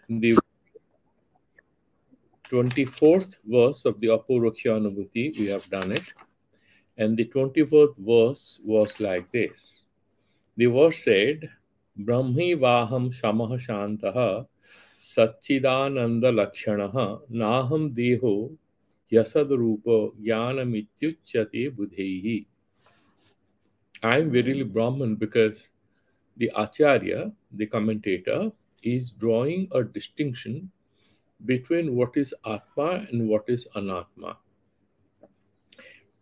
the 24th verse of the AporakshaAnubhuti, we have done it. And the 24th verse was like this. The verse said, Brahmi Vaham Shamah Shantaha Satchidananda Lakshanaha Naham Deho Yasad Rupa Jnanamityuchyate Budhehi. I am verily Brahman because the Acharya, the commentator, is drawing a distinction between what is Atma and what is Anatma.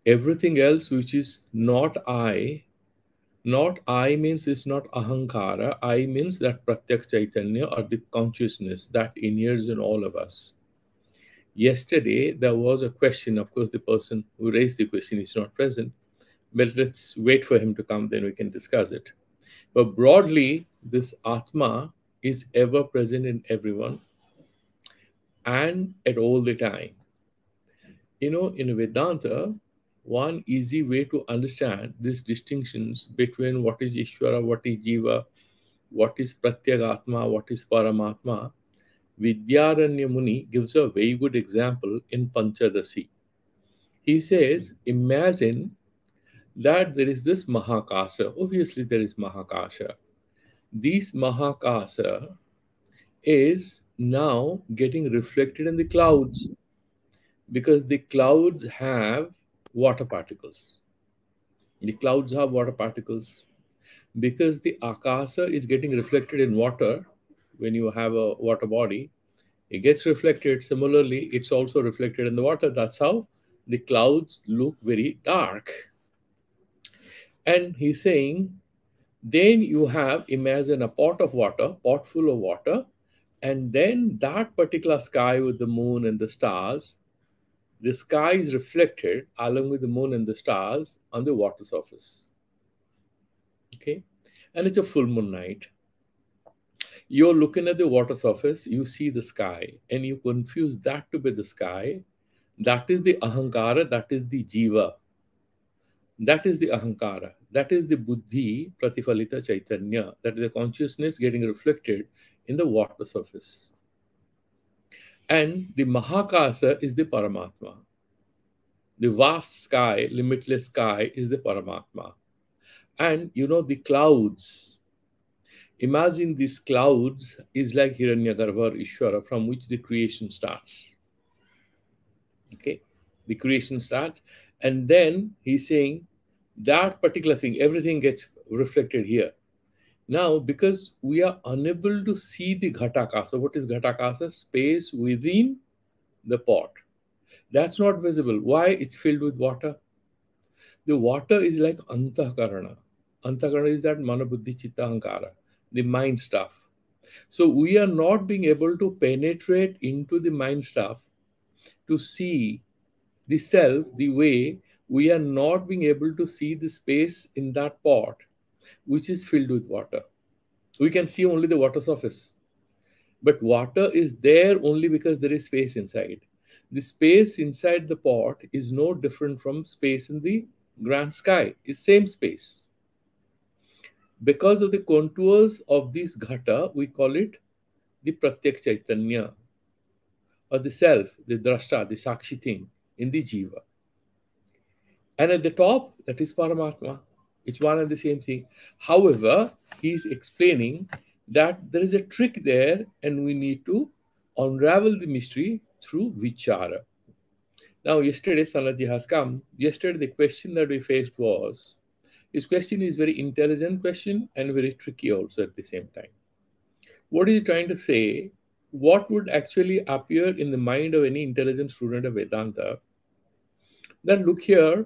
Everything else which is not I means it's not Ahankara. I means that Pratyak Chaitanya or the consciousness that inheres in all of us. Yesterday, there was a question. Of course, the person who raised the question is not present, but let's wait for him to come, then we can discuss it. But broadly, this Atma is ever present in everyone and at all the time. You know, in Vedanta, one easy way to understand these distinctions between what is Ishvara, what is Jiva, what is Pratyagatma, what is Paramatma, Vidyaranya Muni gives a very good example in Panchadasi. He says, imagine that there is this Mahakasa. Obviously, there is Mahakasa. This Mahakasa is now getting reflected in the clouds because the clouds have water particles. The clouds have water particles. Because the Akasa is getting reflected in water, when you have a water body, it gets reflected. Similarly, it's also reflected in the water. That's how the clouds look very dark. And he's saying, then you have, imagine a pot of water, pot full of water, and then that particular sky with the moon and the stars, the sky is reflected along with the moon and the stars on the water surface. Okay? And it's a full moon night. You're looking at the water surface, you see the sky, and you confuse that to be the sky. That is the Ahankara, that is the Jiva. That is the Ahankara. That is the Buddhi, Pratifalita Chaitanya. That is the consciousness getting reflected in the water surface. And the Mahakasa is the Paramatma. The vast sky, limitless sky is the Paramatma. And you know, the clouds. Imagine these clouds is like Hiranyagarbha or Ishvara, from which the creation starts. Okay? The creation starts. And then he's saying that particular thing, everything gets reflected here. Now, because we are unable to see the Ghatakasa, what is Ghatakasa? Space within the pot. That's not visible. Why? It's filled with water. The water is like Antakarana. Antakarana is that Manabuddhi Chitta Ahankara, the mind stuff. So we are not being able to penetrate into the mind stuff to see the self the way we are not being able to see the space in that pot which is filled with water. We can see only the water surface. But water is there only because there is space inside. The space inside the pot is no different from space in the grand sky. It's same space. Because of the contours of this ghata, we call it the Pratyak Chaitanya, or the self, the drashta, the sakshi thing in the jiva. And at the top, that is Paramatma. It's one and the same thing. However, he's explaining that there is a trick there and we need to unravel the mystery through vichara. Now, yesterday, Sanaji has come. Yesterday, the question that we faced was, his question is very intelligent question and very tricky also at the same time. What is he trying to say? What would actually appear in the mind of any intelligent student of Vedanta? That look here,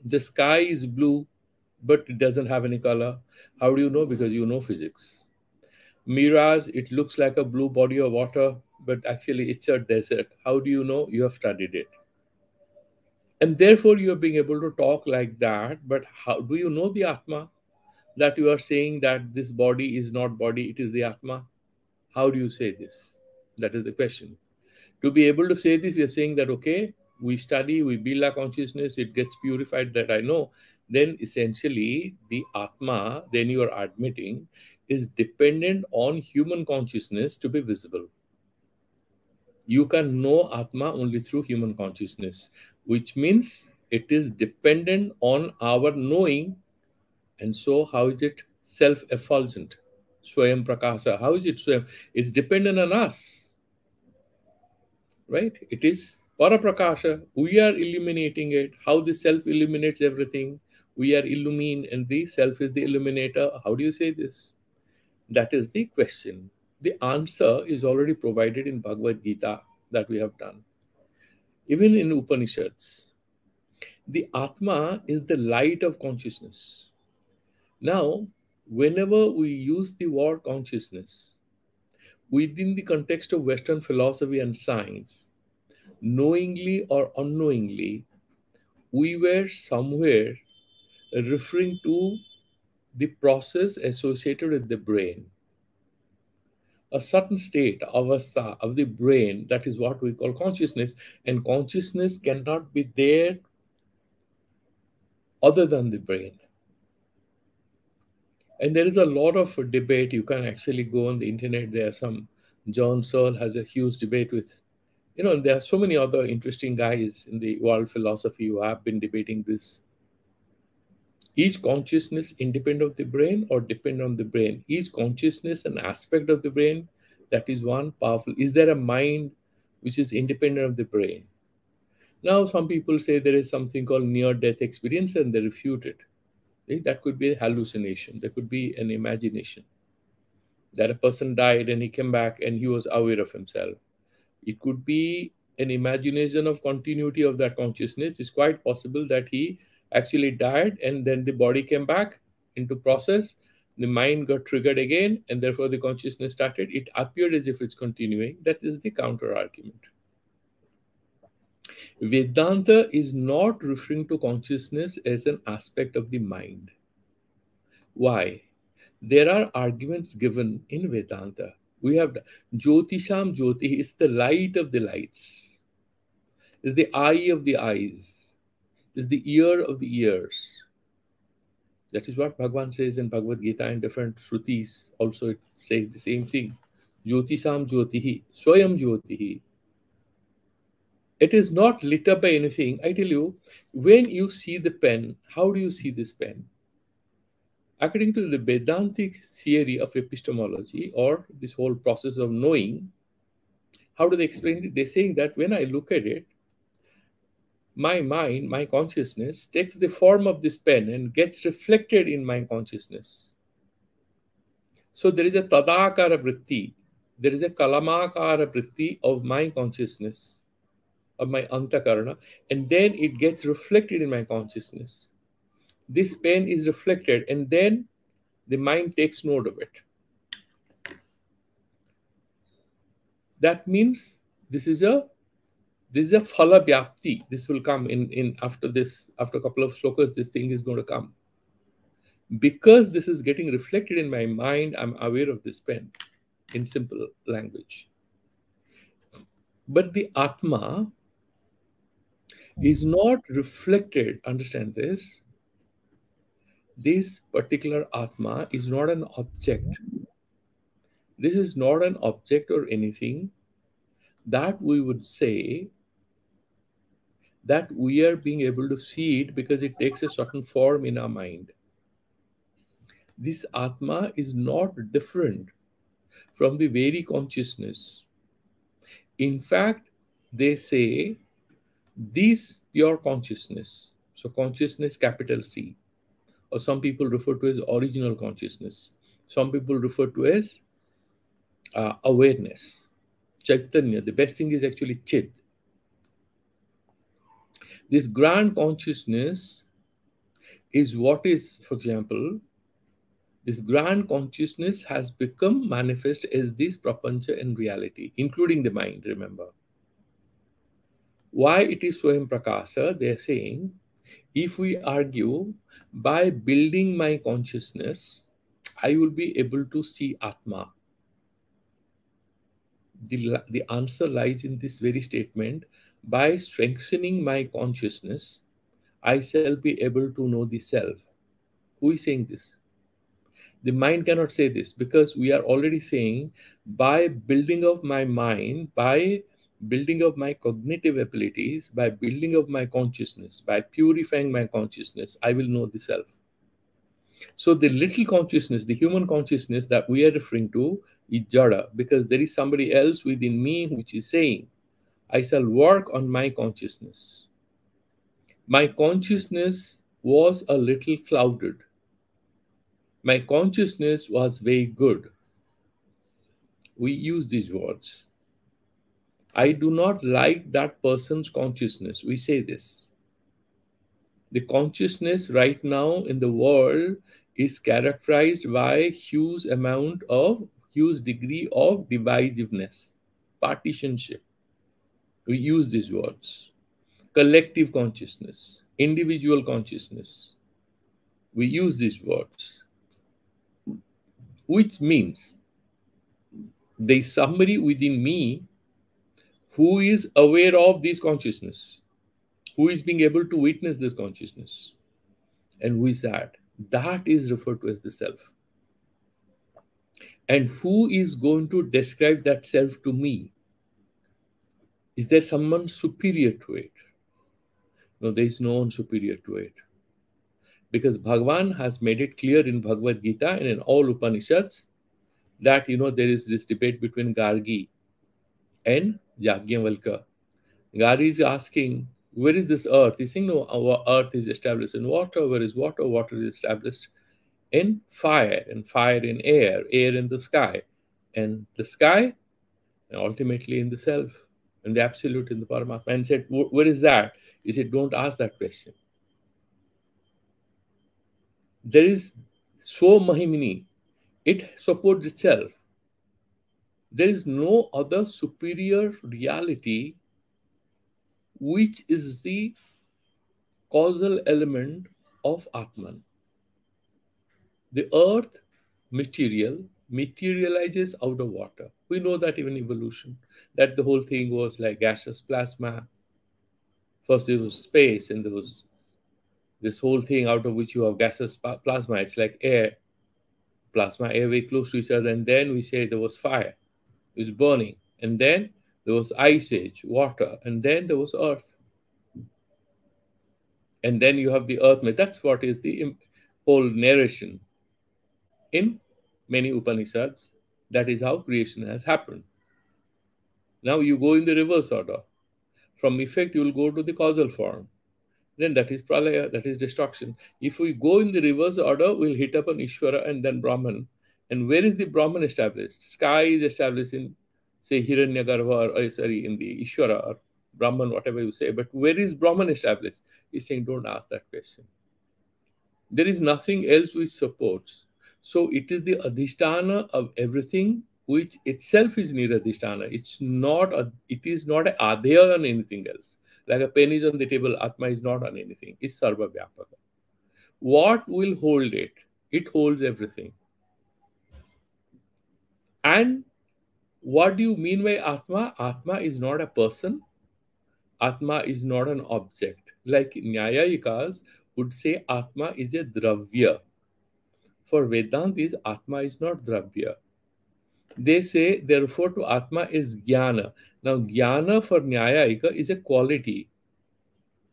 the sky is blue, but it doesn't have any color. How do you know? Because you know physics. Mirage, it looks like a blue body of water, but actually it's a desert. How do you know? You have studied it. And therefore you are being able to talk like that. But how do you know the Atma? That you are saying that this body is not body, it is the Atma. How do you say this? That is the question. To be able to say this, we are saying that, okay, we study, we build our consciousness, it gets purified, that I know. Then essentially the Atma, then you are admitting, is dependent on human consciousness to be visible. You can know Atma only through human consciousness, which means it is dependent on our knowing. And so, how is it self effulgent? Swayam Prakasha. How is it Swayam? It's dependent on us, right? It is Paraprakasha. We are illuminating it. How the self illuminates everything. We are illumine, and the self is the illuminator. How do you say this? That is the question. The answer is already provided in Bhagavad Gita that we have done. Even in Upanishads, the Atma is the light of consciousness. Now, whenever we use the word consciousness within the context of Western philosophy and science, knowingly or unknowingly, we were somewhere referring to the process associated with the brain. A certain state, avastha of the brain, that is what we call consciousness, and consciousness cannot be there other than the brain. And there is a lot of debate. You can actually go on the internet. There are some, John Searle has a huge debate with, there are so many other interesting guys in the world philosophy who have been debating this. Is consciousness independent of the brain or depend on the brain? Is consciousness an aspect of the brain? That is one powerful. Is there a mind which is independent of the brain? Now, some people say there is something called near-death experience and they refute it. That could be a hallucination. There could be an imagination that a person died and he came back and he was aware of himself. It could be an imagination of continuity of that consciousness. It's quite possible that he actually died and then the body came back into process. The mind got triggered again and therefore the consciousness started. It appeared as if it's continuing. That is the counter argument. Vedanta is not referring to consciousness as an aspect of the mind. Why? There are arguments given in Vedanta. We have Jyotisham Jyoti is the light of the lights, is the eye of the eyes, is the ear of the ears. That is what Bhagavan says in Bhagavad Gita and different Shrutis. Also, it says the same thing. Jyotisham Jyotihi, Swayam Jyotihi. It is not lit up by anything. I tell you, when you see the pen, how do you see this pen? According to the Vedantic theory of epistemology, or this whole process of knowing, how do they explain it? They're saying that when I look at it, my mind, my consciousness, takes the form of this pen and gets reflected in my consciousness. So there is a tadakara vritti, there is a kalamakara vritti of my consciousness, of my antakarana, and then it gets reflected in my consciousness. This pen is reflected and then the mind takes note of it. That means this is a phala vyapti. This will come in after this, after a couple of slokas, this thing is going to come. Because this is getting reflected in my mind, I'm aware of this pen in simple language. But the Atma is not reflected, understand this. This particular Atma is not an object. This is not an object or anything that we would say that we are being able to see it because it takes a certain form in our mind. This Atma is not different from the very consciousness. In fact, they say this pure consciousness, so consciousness capital C, or some people refer to as original consciousness. Some people refer to as awareness, Chaitanya. The best thing is actually Chit. This grand consciousness is what is, for example, this grand consciousness has become manifest as this prapancha in reality, including the mind, remember. Why it is Swayam Prakasa? They are saying, if we argue by building my consciousness, I will be able to see Atma. The answer lies in this very statement. By strengthening my consciousness, I shall be able to know the self. Who is saying this? The mind cannot say this because we are already saying by building of my mind, by building of my cognitive abilities, by building of my consciousness, by purifying my consciousness, I will know the self. So the little consciousness, the human consciousness that we are referring to is jada, because there is somebody else within me which is saying, I shall work on my consciousness. My consciousness was a little clouded. My consciousness was very good. We use these words. I do not like that person's consciousness. We say this. The consciousness right now in the world is characterized by huge degree of divisiveness, partisanship. We use these words. Collective consciousness, individual consciousness. We use these words, which means there is somebody within me who is aware of this consciousness, who is being able to witness this consciousness. And who is that? That is referred to as the self. And who is going to describe that self to me? Is there someone superior to it? No, there is no one superior to it. Because Bhagavan has made it clear in Bhagavad Gita and in all Upanishads that, there is this debate between Gargi and Yajnavalkya. Gargi is asking, where is this earth? He's saying, no, our earth is established in water. Where is water? Water is established in fire, and fire in air, air in the sky, and the sky, and ultimately in the self, and the absolute in the Paramatma. And said, where is that? He said, don't ask that question. There is so Mahimini, it supports itself. There is no other superior reality which is the causal element of Atman. The earth, materializes out of water. We know that even evolution, that the whole thing was like gaseous plasma. First there was space, and there was this whole thing out of which you have gaseous plasma. It's like air, plasma, air very close to each other. And then we say there was fire, it was burning. And then there was ice age, water. And then there was earth. And then you have the earth. That's what is the whole narration in many Upanishads. That is how creation has happened. Now you go in the reverse order. From effect, you will go to the causal form. Then that is pralaya, that is destruction. If we go in the reverse order, we'll hit upon Ishvara and then Brahman. And where is the Brahman established? Sky is established in, say, Hiranyagarbha, in the Ishvara or Brahman, whatever you say. But where is Brahman established? He's saying, don't ask that question. There is nothing else which supports. So it is the adhisthana of everything, which itself is niradhisthana. It is not a adheya on anything else. Like a pen is on the table, Atma is not on anything. It's sarva vyapaka. What will hold it? It holds everything. And what do you mean by Atma? Atma is not a person. Atma is not an object. Like Nyayayikas would say Atma is a dravya. For Vedantis, Atma is not dravya. They say, they refer to Atma as Jnana. Now, Jnana for Nyayayika is a quality.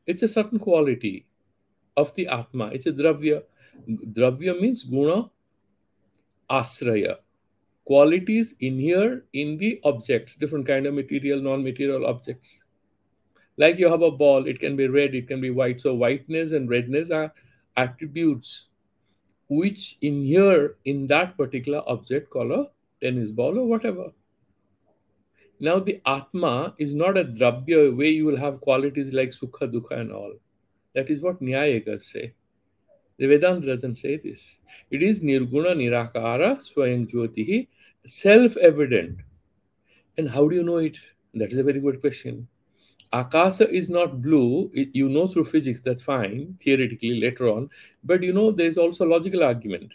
It's a certain quality of the Atma. It's a dravya. Dravya means guna, asraya. Qualities in here in the objects, different kind of material, non-material objects. Like you have a ball, it can be red, it can be white. So whiteness and redness are attributes which in here, in that particular object, called a tennis ball or whatever. Now the Atma is not a dravya where you will have qualities like Sukha, Dukha and all. That is what Nyayikas say. The Vedanta doesn't say this. It is Nirguna Nirakara Swayam Jyotihi, self-evident. And how do you know it? That is a very good question. Akasa is not blue. You know through physics, that's fine, theoretically later on. But there is also a logical argument.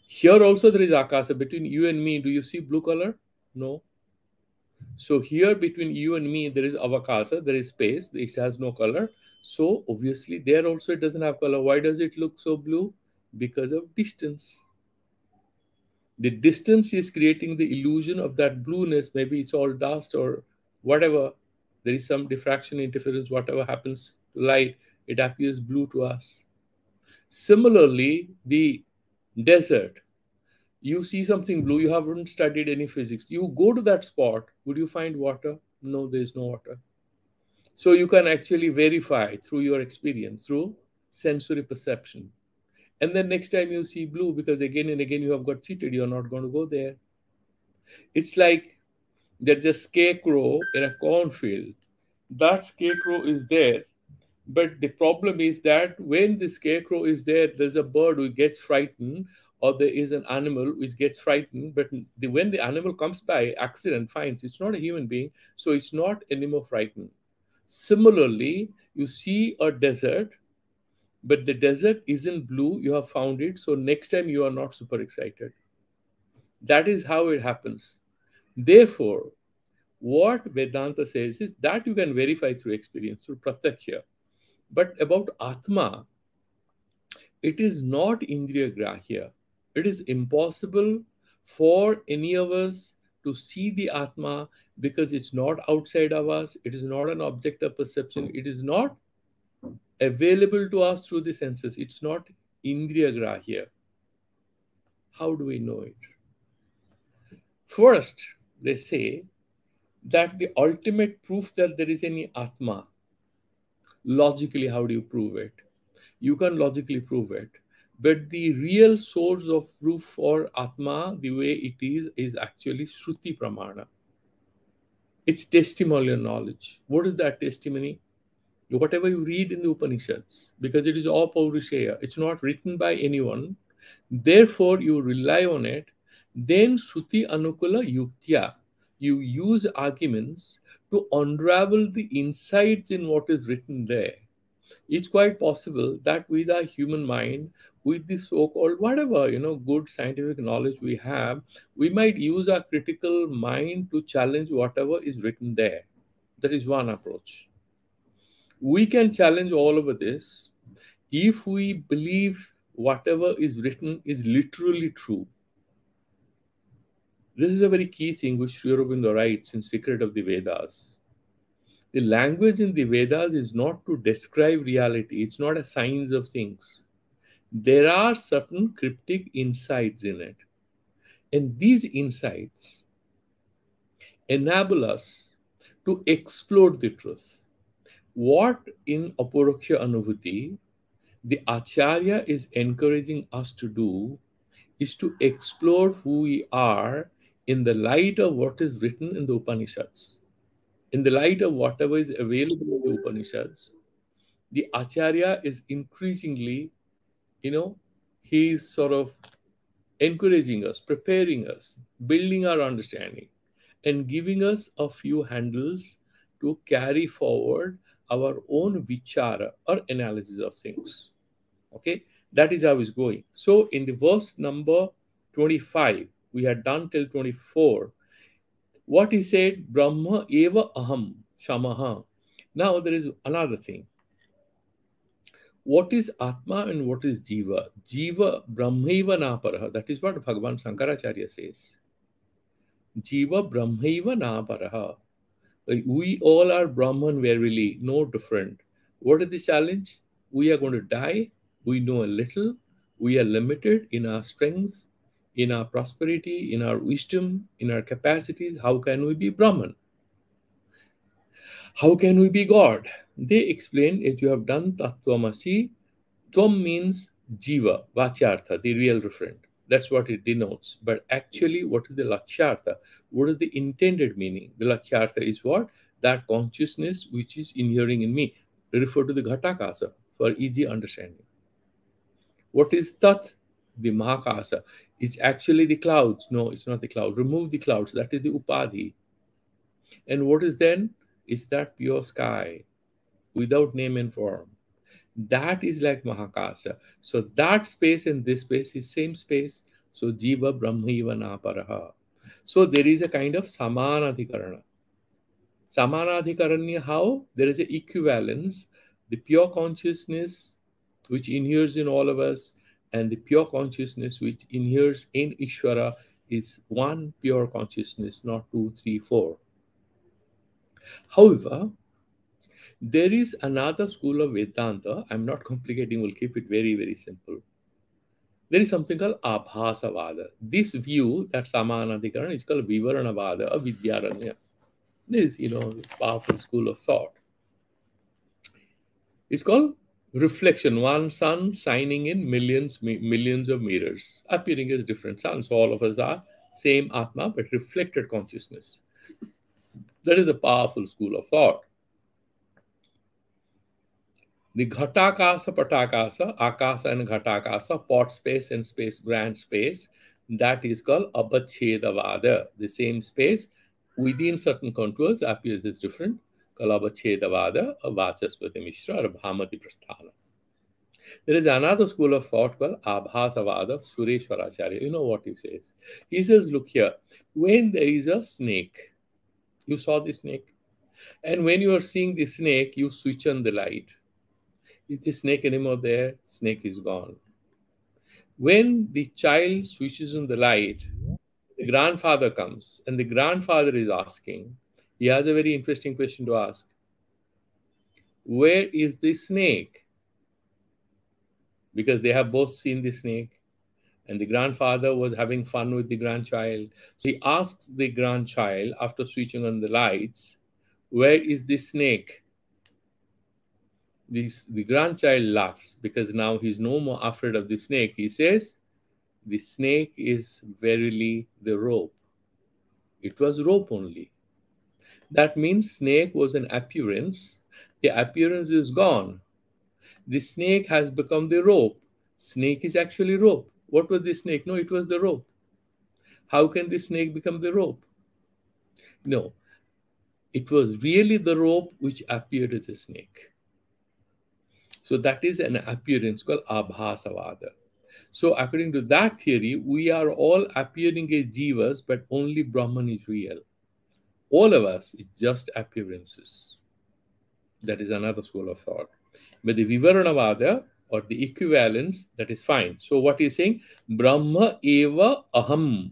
Here also there is Akasa. Between you and me, do you see blue color? No. So here between you and me, there is avakasa, there is space, it has no color. So obviously there also it doesn't have color. Why does it look so blue? Because of distance. The distance is creating the illusion of that blueness. Maybe it's all dust or whatever. There is some diffraction interference, whatever happens to light, it appears blue to us. Similarly, the desert, you see something blue, you haven't studied any physics. You go to that spot, would you find water? No, there's no water. So you can actually verify through your experience, through sensory perception. And then next time you see blue, because again and again you have got cheated, you're not going to go there. It's like there's a scarecrow in a cornfield. That scarecrow is there. But the problem is that when the scarecrow is there, there's a bird who gets frightened, or there is an animal which gets frightened. But when the animal comes by accident, finds it's not a human being, so it's not anymore frightened. Similarly, you see a desert, but the desert isn't blue, you have found it, so next time you are not super excited. That is how it happens. Therefore, what Vedanta says is that you can verify through experience, through pratyaksha. But about Atma, it is not Indriya Grahya. It is impossible for any of us to see the Atma because it's not outside of us. It is not an object of perception. It is not available to us through the senses. It's not Indriya Grahya. How do we know it? First, they say that the ultimate proof that there is any Atma, logically, how do you prove it? You can logically prove it. But the real source of proof for Atma, the way it is actually Shruti Pramana. It's testimonial knowledge. What is that testimony? Whatever you read in the Upanishads, because it is all Paurusheya, it's not written by anyone. Therefore, you rely on it. Then Shruti Anukula Yuktya, you use arguments to unravel the insights in what is written there. It's quite possible that with our human mind, with the so-called whatever, good scientific knowledge we have, we might use our critical mind to challenge whatever is written there. That is one approach. We can challenge all over this if we believe whatever is written is literally true. This is a very key thing which Sri Aurobindo writes in Secret of the Vedas. The language in the Vedas is not to describe reality. It's not a science of things. There are certain cryptic insights in it. And these insights enable us to explore the truth. What in AporakshaAnubhuti, the Acharya is encouraging us to do is to explore who we are in the light of what is written in the Upanishads. In the light of whatever is available in the Upanishads, the Acharya is increasingly, he is sort of encouraging us, preparing us, building our understanding, and giving us a few handles to carry forward our own vichara or analysis of things. Okay, that is how it's going. So in the verse number 25, we had done till 24. What he said, Brahma eva aham shamaha. Now there is another thing. What is Atma and what is Jiva? Jiva Brahmaiva naparaha. That is what Bhagavan Shankaracharya says. Jiva Brahmaiva naparaha. We all are Brahman verily, no different. What is the challenge? We are going to die. We know a little. We are limited in our strengths, in our prosperity, in our wisdom, in our capacities. How can we be Brahman? How can we be God? They explain, as you have done, Tattvamasi. Tvam means Jiva, Vachyartha, the real referent. That's what it denotes. But actually, what is the Lakshyartha? What is the intended meaning? The Lakshyartha is what? That consciousness which is inhering in me. Refer to the Ghatakasa for easy understanding. What is Tat? The Mahakasa. It's actually the clouds. No, it's not the cloud. Remove the clouds. That is the Upadhi. And what is then? It's that pure sky without name and form. That is like Mahakasa. So that space and this space is same space. So Jiva Brahmaiva Naparaha. So there is a kind of Samanadhikarana. Samanadhikaranya, how? There is an equivalence. The pure consciousness which inheres in all of us and the pure consciousness which inheres in Ishvara is one pure consciousness, not two, three, four. However, there is another school of Vedanta. I'm not complicating, we'll keep it very, very simple. There is something called Abhasavada. This view that Samanadhikaran is called Vivaranavada or Vidyaranya. This, powerful school of thought. It's called reflection. One sun shining in millions of mirrors, appearing as different suns. So all of us are same Atma, but reflected consciousness. That is a powerful school of thought. The Ghatakasa, Patakasa, Akasa and Ghatakasa, pot space and space, grand space, that is called Abhachedavada. The same space within certain contours appears as different, called Abhachedavada or Vachaspati Mishra or Bhamati Prasthana. There is another school of thought called Abhasavada, Sureshwaracharya. You know what he says? He says, look here, when there is a snake, you saw the snake, and when you are seeing the snake, you switch on the light. Is the snake anymore there? Snake is gone. When the child switches on the light, the grandfather comes, and the grandfather is asking, he has a very interesting question to ask. Where is the snake? Because they have both seen the snake, and the grandfather was having fun with the grandchild. So he asks the grandchild, after switching on the lights, where is the snake? The grandchild laughs because now he's no more afraid of the snake. He says, the snake is verily the rope. It was rope only. That means snake was an appearance. The appearance is gone. The snake has become the rope. Snake is actually rope. What was the snake? No, it was the rope. How can the snake become the rope? No, it was really the rope which appeared as a snake. So that is an appearance called Abhasavada. So according to that theory, we are all appearing as jivas, but only Brahman is real. All of us is just appearances. That is another school of thought. But the Vivaranavada, or the equivalence, that is fine. So what he's saying, Brahma eva aham.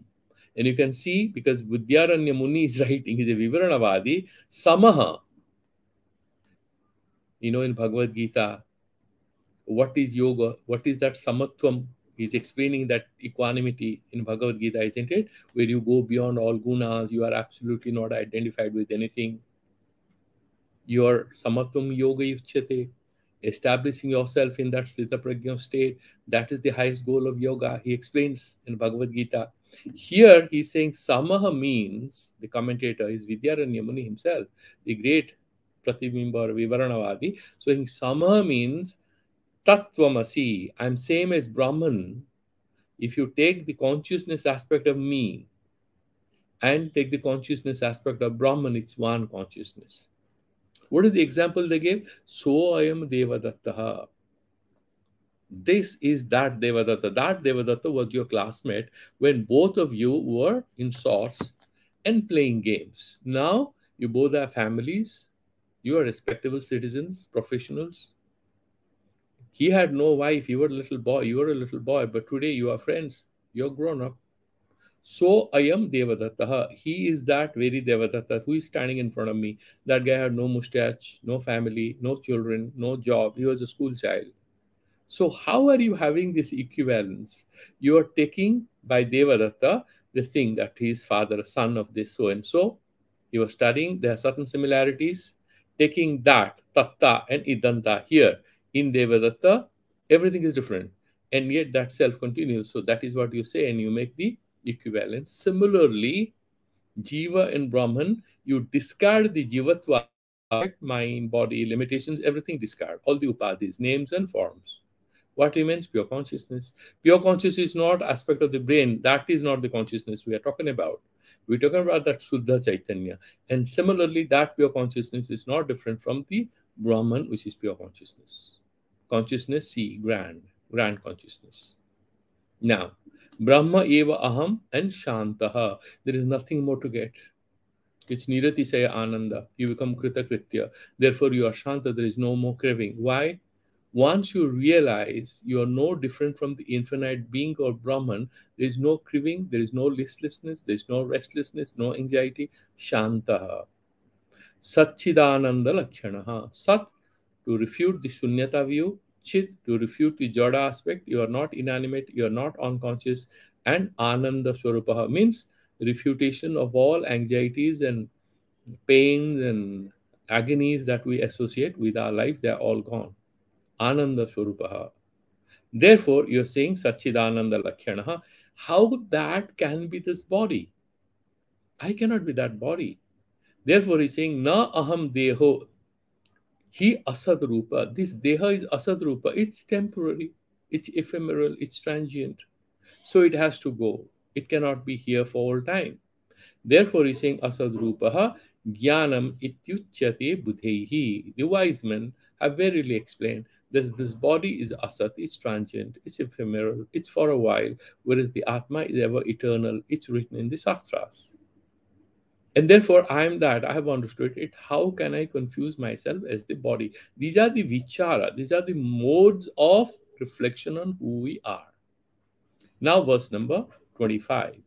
And you can see, because Vidyaranya Muni is writing, he's a Vivaranavadi, Samaha. In Bhagavad Gita, what is yoga? What is that samatvam? He's explaining that equanimity in Bhagavad Gita, isn't it? Where you go beyond all gunas, you are absolutely not identified with anything. Your samatvam yoga yuchyate, establishing yourself in that sthita prajna state, that is the highest goal of yoga. He explains in Bhagavad Gita. Here he's saying samaha means, the commentator is Vidyaranya Muni himself, the great Pratibimba or Vivaranavadi. So samaha means Tattvamasi, I'm same as Brahman. If you take the consciousness aspect of me and take the consciousness aspect of Brahman, it's one consciousness. What is the example they gave? So I am Devadatta. This is that Devadatta. That Devadatta was your classmate when both of you were in sorts and playing games. Now you both have families, you are respectable citizens, professionals. He had no wife, you were a little boy, but today you are friends, you're grown up. So I am Devadatta. He is that very Devadatta who is standing in front of me. That guy had no mustache, no family, no children, no job. He was a school child. So how are you having this equivalence? You are taking by Devadatta the thing that he is father, son of this so and so. You are studying, there are certain similarities. Taking that, tatta and idanta here in Devadatta, everything is different. And yet that self continues. So that is what you say, and you make the equivalence. Similarly, Jiva and Brahman, you discard the Jivatva, mind, body, limitations, everything discard, all the upadhis, names and forms. What remains? Pure consciousness. Pure consciousness is not aspect of the brain. That is not the consciousness we are talking about. We're talking about that Shuddha Chaitanya. And similarly, that pure consciousness is not different from the Brahman, which is pure consciousness. Consciousness, see, grand consciousness. Now, Brahma eva aham and Shantaha. There is nothing more to get. It's Niratisaya Ananda. You become Kritakritya. Therefore, you are Shanta. There is no more craving. Why? Once you realize you are no different from the infinite being or Brahman, there is no craving, there is no listlessness, there is no restlessness, no anxiety. Shantaha. Satchidananda Lakshanaha. Sat, to refute the Shunyata view. Chit, to refute the Jada aspect. You are not inanimate, you are not unconscious. And Ananda Swarupaha means refutation of all anxieties and pains and agonies that we associate with our life. They are all gone. Ananda Swarupaha. Therefore, you're saying Satchidananda Lakshanaha. How that can be this body? I cannot be that body. Therefore, he's saying, Na aham deho. He asad rupa. This deha is asad rupa. It's temporary, it's ephemeral, it's transient. So it has to go. It cannot be here for all time. Therefore, he's saying asad rupaha jnanam ityuchyate budhehi. The wise men have verily explained that this body is asat, it's transient, it's ephemeral, it's for a while, whereas the Atma is ever eternal. It's written in the Shastras. And therefore, I am that. I have understood it. How can I confuse myself as the body? These are the vichara, these are the modes of reflection on who we are. Now, verse number 25.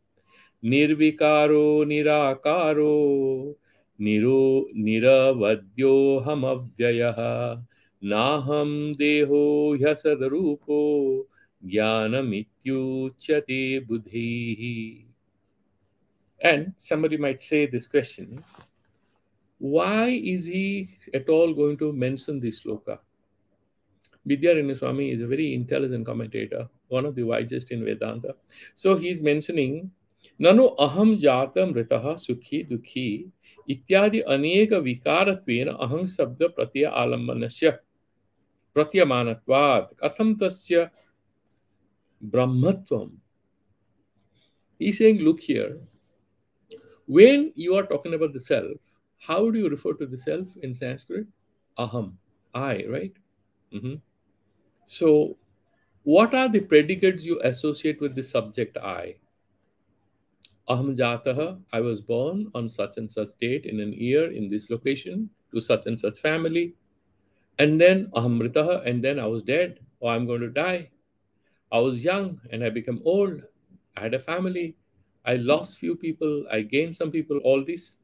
Nirvikaro nirakaro niravadyo ham avyayah naham deho hyasadarupo jnanamityuchyate buddhihi. And somebody might say this question, why is he at all going to mention this sloka? Vidyaranya Swami is a very intelligent commentator, one of the wisest in Vedanta. So he's mentioning, Nanu aham jatam ritaha sukhi dukhi ityadi aneka vikaratvena aham sabda pratya alambanasya pratyamanatvad katham tasya brahmatvam. He's saying, look here, when you are talking about the self, how do you refer to the self in Sanskrit? Aham, I, right? Mhm. So, what are the predicates you associate with the subject I? Aham jataha, I was born on such and such date in an year in this location to such and such family. And then aham mritaha, and then I was dead, or I'm going to die. I was young and I became old. I had a family. I lost few people. I gained some people. All this.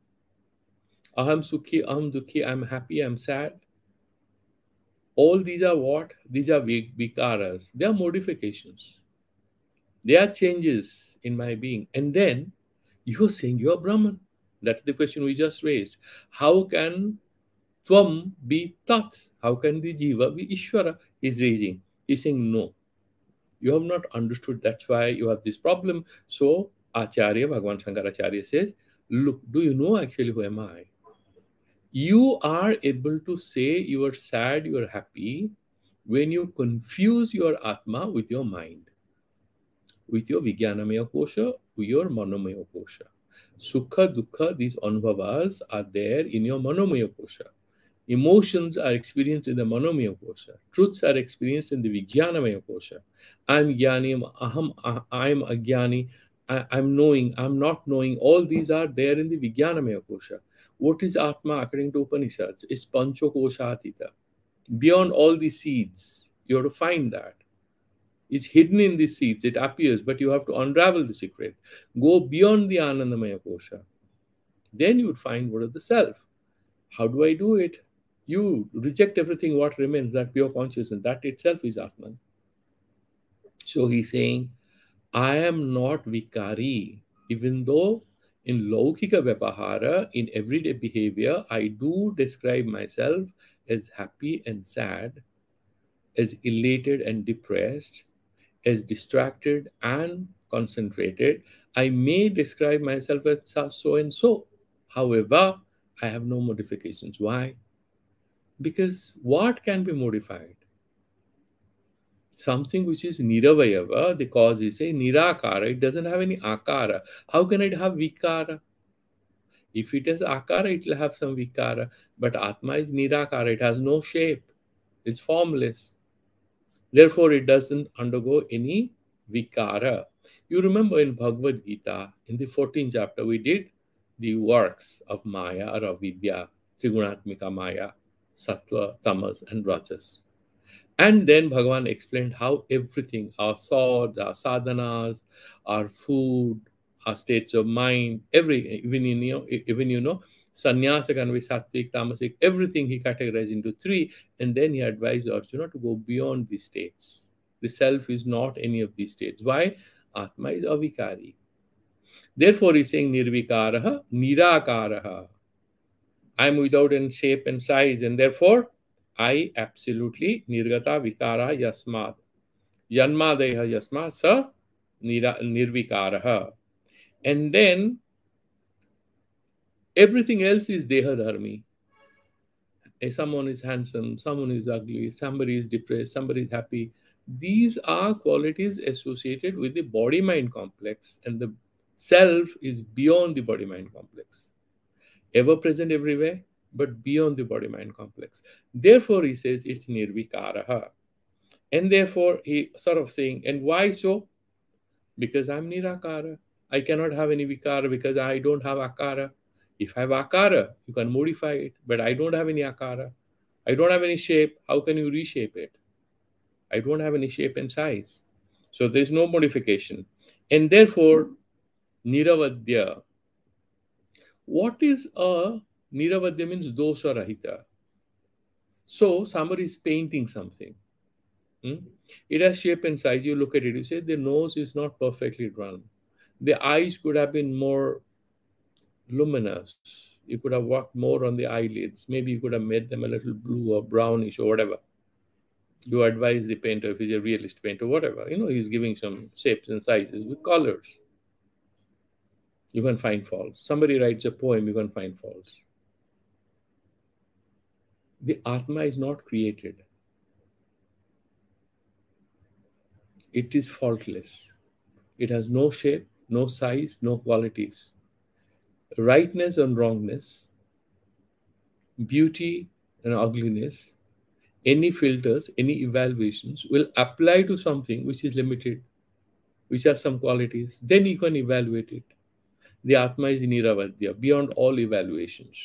Aham sukhi, aham dukhi, I'm happy, I'm sad. All these are what? These are vikaras. They are modifications. They are changes in my being. And then you are saying you are Brahman. That's the question we just raised. How can Tvam be Tat? How can the Jiva be Ishvara? He's raising. He's saying no. You have not understood. That's why you have this problem. So Acharya, Bhagavan Shankaracharya says, look, do you know actually who am I? You are able to say you are sad, you are happy when you confuse your Atma with your mind, with your Vijnanamaya Kosha, with your Manomaya Kosha. Sukha, Dukkha, these anubhavas are there in your Manomaya Kosha. Emotions are experienced in the Manomaya Kosha. Truths are experienced in the Vijnanamaya Kosha. I'm Jnani, I'm Ajnani, I'm knowing, I'm not knowing. All these are there in the Vijnanamaya Kosha. What is Atma according to Upanishads? It's Pancho Koshatita. Beyond all the seeds, you have to find that. It's hidden in the seeds, it appears, but you have to unravel the secret. Go beyond the Anandamaya Kosha. Then you would find what is the self. How do I do it? You reject everything what remains, that pure consciousness, that itself is Atman. So he's saying, I am not vikari, even though in Laukika Vyavahara, in everyday behavior, I do describe myself as happy and sad, as elated and depressed, as distracted and concentrated. I may describe myself as so and so. However, I have no modifications. Why? Because what can be modified? Something which is niravayava, the cause is a nirakara, it doesn't have any akara. How can it have vikara? If it has akara, it will have some vikara. But Atma is nirakara, it has no shape, it's formless. Therefore, it doesn't undergo any vikara. You remember in Bhagavad Gita, in the 14th chapter, we did the works of Maya or of Vidya, Trigunatmika Maya, Sattva, Tamas, and Rajas. And then Bhagavan explained how everything, our thoughts, our sadhanas, our food, our states of mind, even sannyasa can be sattvic, tamasic, everything he categorized into three, and then he advised Arjuna to go beyond these states. The self is not any of these states. Why? Atma is avikari. Therefore, he's saying nirvikaraha, nirakaraha. I'm without any shape and size, and therefore I absolutely nirgata vikara yasmat. Yanmadeha yasma sa nirvikaraha. And then everything else is deha dharmi. Someone is handsome, someone is ugly, somebody is depressed, somebody is happy. These are qualities associated with the body mind complex, and the self is beyond the body mind complex. Ever present everywhere, but beyond the body mind complex. Therefore, he says it's nirvikaraha. And therefore, he sort of saying, and why so? Because I'm nirakara. I cannot have any vikara because I don't have akara. If I have akara, you can modify it, but I don't have any akara. I don't have any shape. How can you reshape it? I don't have any shape and size. So there is no modification. And therefore, niravadya. What is a niravadya means dosa rahita. So somebody is painting something. It has shape and size. You look at it, you say the nose is not perfectly drawn. The eyes could have been more luminous. You could have worked more on the eyelids. Maybe you could have made them a little blue or brownish or whatever. You advise the painter, if he's a realist painter, whatever. He's giving some shapes and sizes with colors. You can find faults. Somebody writes a poem, you can find faults. The Atma is not created. It is faultless. It has no shape, no size, no qualities. Rightness and wrongness, beauty and ugliness, any filters, any evaluations will apply to something which is limited, which has some qualities. Then you can evaluate it. The Atma is niravadya, beyond all evaluations.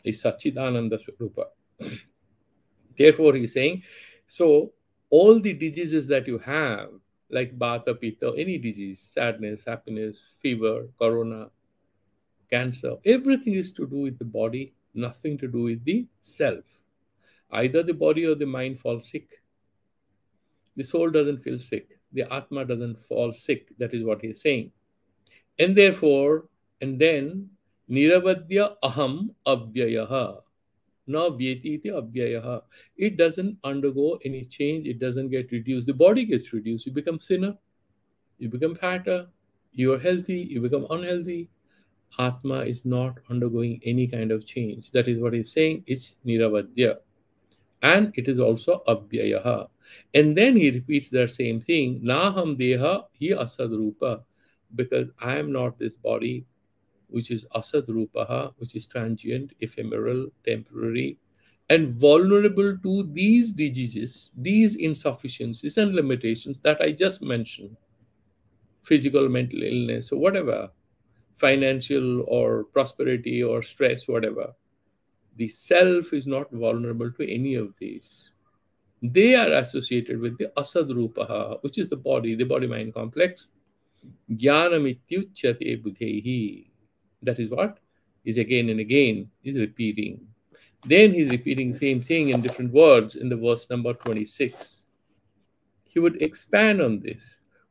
Is Satchidananda Swarupa. Therefore, he's saying, so all the diseases that you have, like Bata, Pitta, any disease, sadness, happiness, fever, corona, cancer, everything is to do with the body, nothing to do with the self. Either the body or the mind fall sick. The soul doesn't feel sick. The Atma doesn't fall sick. That is what he's saying. And therefore, and then, niravadya aham avyayaha. Na vyeti iti abhyayaha. It doesn't undergo any change. It doesn't get reduced. The body gets reduced. You become thinner. You become fatter. You are healthy. You become unhealthy. Atma is not undergoing any kind of change. That is what he's saying. It's niravadya. And it is also abhyayaha. And then he repeats that same thing. Naham deha hi asadrupa. Because I am not this body, which is asadrupaha, which is transient, ephemeral, temporary, and vulnerable to these diseases, these insufficiencies and limitations that I just mentioned. Physical, mental illness, or whatever, financial or prosperity or stress, whatever. The self is not vulnerable to any of these. They are associated with the asadrupaha, which is the body mind complex. Jnanamityuchyate budhehi. That is what is again and again is repeating. Then he's repeating the same thing in different words in the verse number 26. He would expand on this.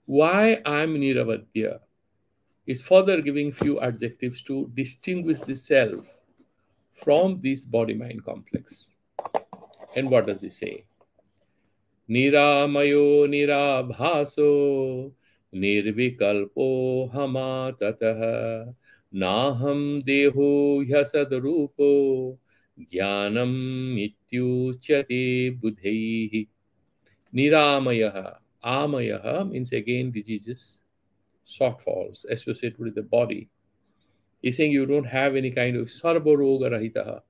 Why I'm niravadya is further giving few adjectives to distinguish the self from this body-mind complex. And what does he say? Niramayo nirabhaso nirvikalpo hamatataha naham deho yasadrupo jnanam ityuchyate budhaihi. Niramayaha. Amayaha means again diseases, shortfalls associated with the body. He's saying you don't have any kind of sarva roga rahitaha.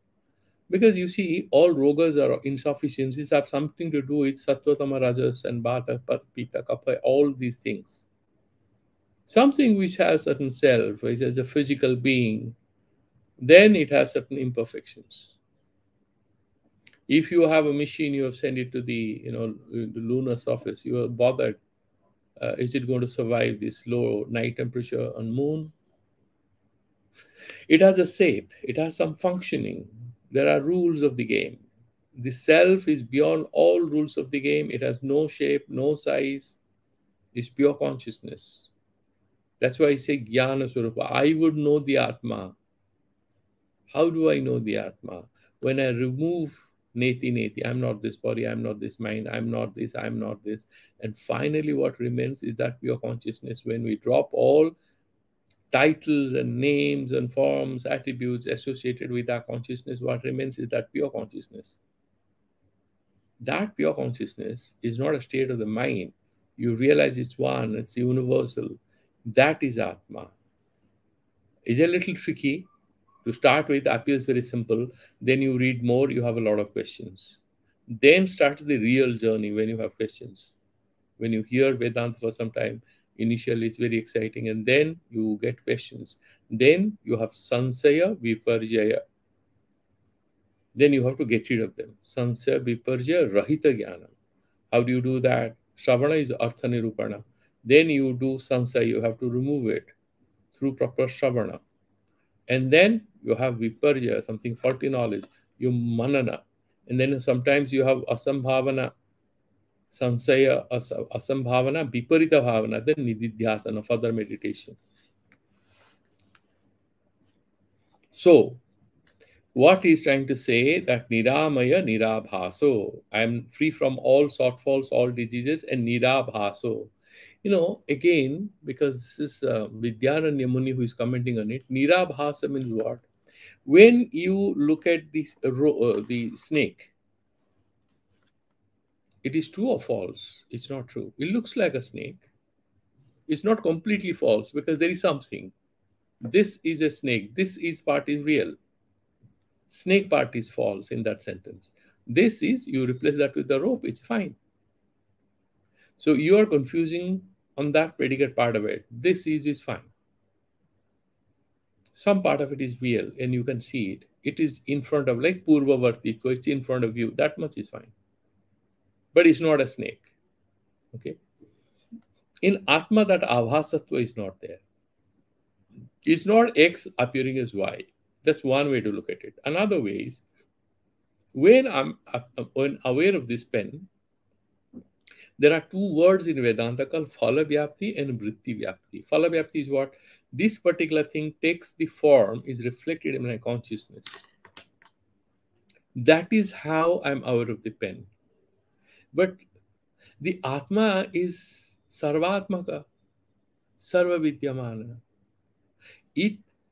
Because you see, all rogas or insufficiencies have something to do with sattva, tama, rajas, and bata, pitta, kapha, all these things. Something which has certain self, which has a physical being, then it has certain imperfections. If you have a machine, you have sent it to the lunar surface. You are bothered. Is it going to survive this low night temperature on moon? It has a shape. It has some functioning. There are rules of the game. The self is beyond all rules of the game. It has no shape, no size. It's pure consciousness. That's why I say Jnana Swarupa. I would know the Atma. How do I know the Atma? When I remove Neti Neti, I'm not this body, I'm not this mind, I'm not this, I'm not this. And finally, what remains is that pure consciousness. When we drop all titles and names and forms, attributes associated with our consciousness, what remains is that pure consciousness. That pure consciousness is not a state of the mind. You realize it's one, it's universal. That is Atma. It's a little tricky. To start with, appears very simple. Then you read more, you have a lot of questions. Then starts the real journey when you have questions. When you hear Vedanta for some time, initially it's very exciting, and then you get questions. Then you have Sansaya, Viparjaya. Then you have to get rid of them. Sansaya, Viparjaya, Rahita Jnana. How do you do that? Shravana is Artha Nirupana. Then you do Sansaya, you have to remove it through proper Shravana. And then you have Viparjaya, something faulty knowledge, you Manana. And then sometimes you have Asambhavana, Sansaya, Asambhavana, Viparita Bhavana, then Nididhyasana, further meditation. So, what he's trying to say that Niramaya Nirabhaso, I am free from all shortfalls, all diseases, and Nirabhaso. Again, because this is Vidyaranya Muni who is commenting on it, Nirabhasa means what? When you look at the snake, it is true or false? It's not true. It looks like a snake. It's not completely false because there is something. This is a snake. This is part is real. Snake part is false in that sentence. This is, you replace that with the rope, it's fine. So you are confusing on that predicate part of it. This is fine. Some part of it is real and you can see it. It is in front of, like Purvavarti, so it's in front of you. That much is fine. But it's not a snake. Okay. In Atma, that Avhasatva is not there. It's not X appearing as Y. That's one way to look at it. Another way is when I'm aware of this pen, there are two words in Vedanta called Phala Vyapti and Vritti Vyapti. Phala Vyapti is what? This particular thing takes the form, is reflected in my consciousness. That is how I'm aware of the pen. But the Atma is Sarvatmaka, Sarva Vidyamana.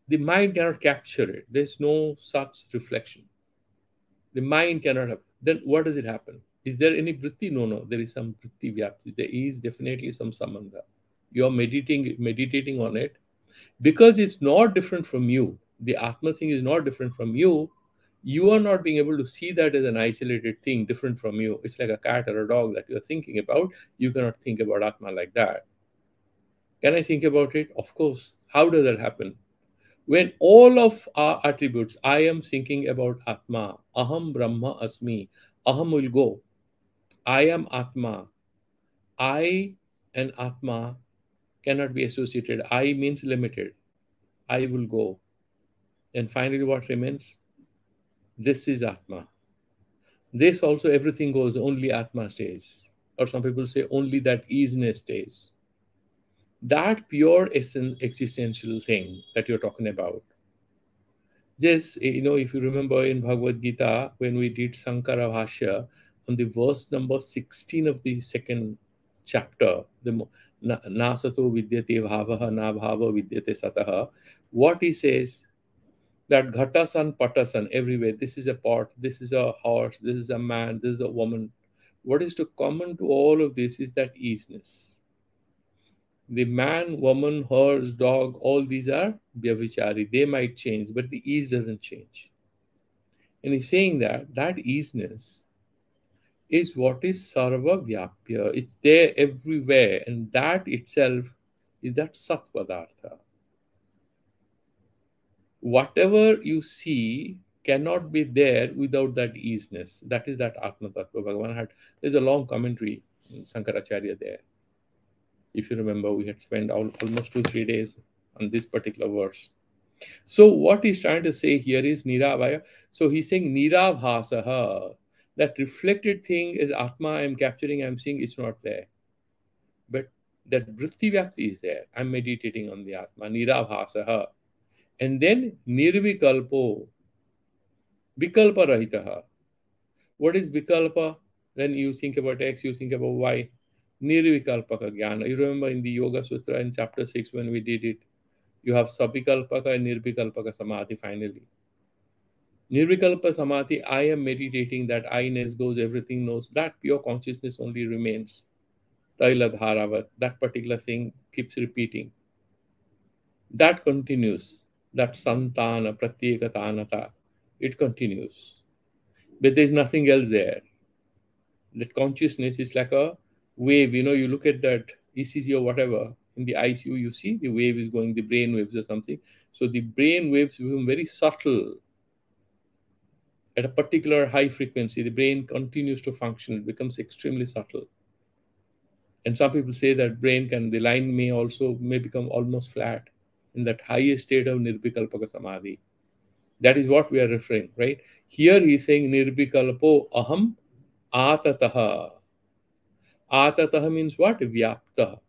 The mind cannot capture it. There's no such reflection. The mind cannot have. Then what does it happen? Is there any vritti? No. There is some vritti vyapti. There is definitely some sambandha. You are meditating on it because it's not different from you. The Atma thing is not different from you. You are not being able to see that as an isolated thing different from you. It's like a cat or a dog that you are thinking about. You cannot think about Atma like that. Can I think about it? Of course. How does that happen? When all of our attributes, I am thinking about Atma, Aham Brahma Asmi, Aham will go. I am Atma. I and Atma cannot be associated. I means limited. I will go. And finally, what remains? This is Atma. This also, everything goes, only Atma stays. Or some people say only that isness stays. That pure essence, existential thing that you're talking about. Yes, if you remember in Bhagavad Gita, when we did Sankara Bhashya, on the verse number 16 of the second chapter, the na sato vidyate bhavaha na bhava vidyate sataha, what he says, that ghatasan patasan everywhere, this is a pot, this is a horse, this is a man, this is a woman. What is to common to all of this is that easiness. The man, woman, horse, dog, all these are Vyavichari. They might change, but the ease doesn't change. And he's saying that easiness is what is Sarva Vyapya. It's there everywhere. And that itself is that Satpadartha. Whatever you see cannot be there without that easiness. That is that Atma Tattva. Bhagavan had, there's a long commentary, Sankaracharya there. If you remember, we had spent almost 2-3 days on this particular verse. So what he's trying to say here is Niravaya. So he's saying Niravhasaha. That reflected thing is Atma I'm capturing, I'm seeing, it's not there. But that Vritti Vyapti is there. I'm meditating on the Atma. Niravhasaha. And then Nirvikalpo. Vikalpa Rahitaha. What is Vikalpa? Then you think about X, you think about Y. Nirvikalpaka Jnana. You remember in the Yoga Sutra in chapter 6 when we did it, you have Savikalpaka and Nirvikalpaka Samadhi finally. Nirvikalpa Samadhi, I am meditating, that I-ness goes, everything knows. That pure consciousness only remains. Taila Dharavat, that particular thing keeps repeating. That continues. That Santana, Pratyekatanata, it continues. But there's nothing else there. That consciousness is like a wave. You look at that ECG or whatever, in the ICU, you see the wave is going, the brain waves or something. So the brain waves become very subtle. At a particular high frequency, the brain continues to function. It becomes extremely subtle. And some people say that the line may become almost flat in that highest state of Nirvikalpaka Samadhi. That is what we are referring, right? Here he is saying Nirvikalpo aham atataha. Atataha means what? Vyaptaha.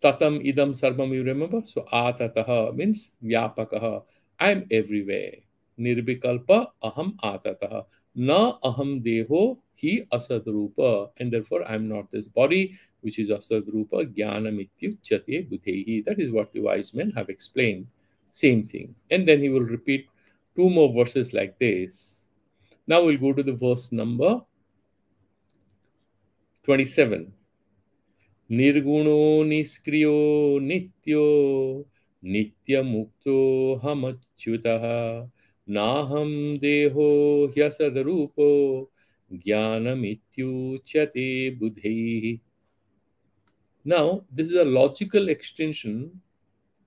Tatam idam sarvam, you remember? So atataha means vyapakaha. I am everywhere. Nirvikalpa aham atataha. Na aham deho hi asadrupa. And therefore I am not this body, which is asadrupa jnanamityuchyate buddhehi. That is what the wise men have explained. Same thing. And then he will repeat 2 more verses like this. Now we'll go to the verse number 27. Nirguno niskriyo nityo nitya mukto hamachyutaha naham deho hyasadrupo jnanamityuchyate buddhehi. Now, this is a logical extension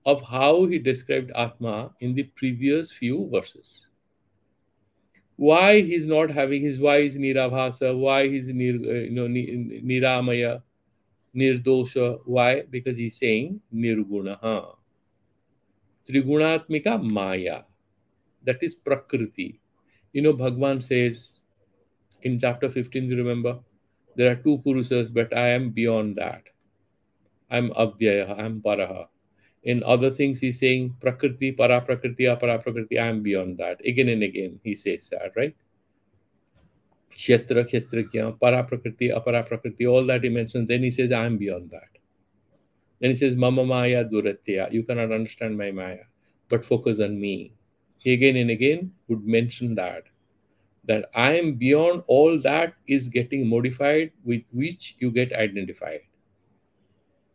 of how he described Atma in the previous few verses. Why he's not having his, why is Niravhasa, why he's Niramaya, Nirdosha, why? Because he's saying Nirgunaha. Trigunatmika Maya. That is Prakriti. Bhagavan says in chapter 15, you remember, there are 2 Purusas, but I am beyond that. I'm Abhyaya, I'm Paraha. In other things, he's saying Prakriti, Paraprakriti, Aparaprakriti, I am beyond that. Again and again, he says that, right? Kshetra, Kshetrikya, Paraprakriti, Aparaprakriti, all that he mentions. Then he says, I am beyond that. Then he says, Mama Maya Duratya, you cannot understand my Maya, but focus on me. He again and again would mention that I am beyond all that is getting modified with which you get identified.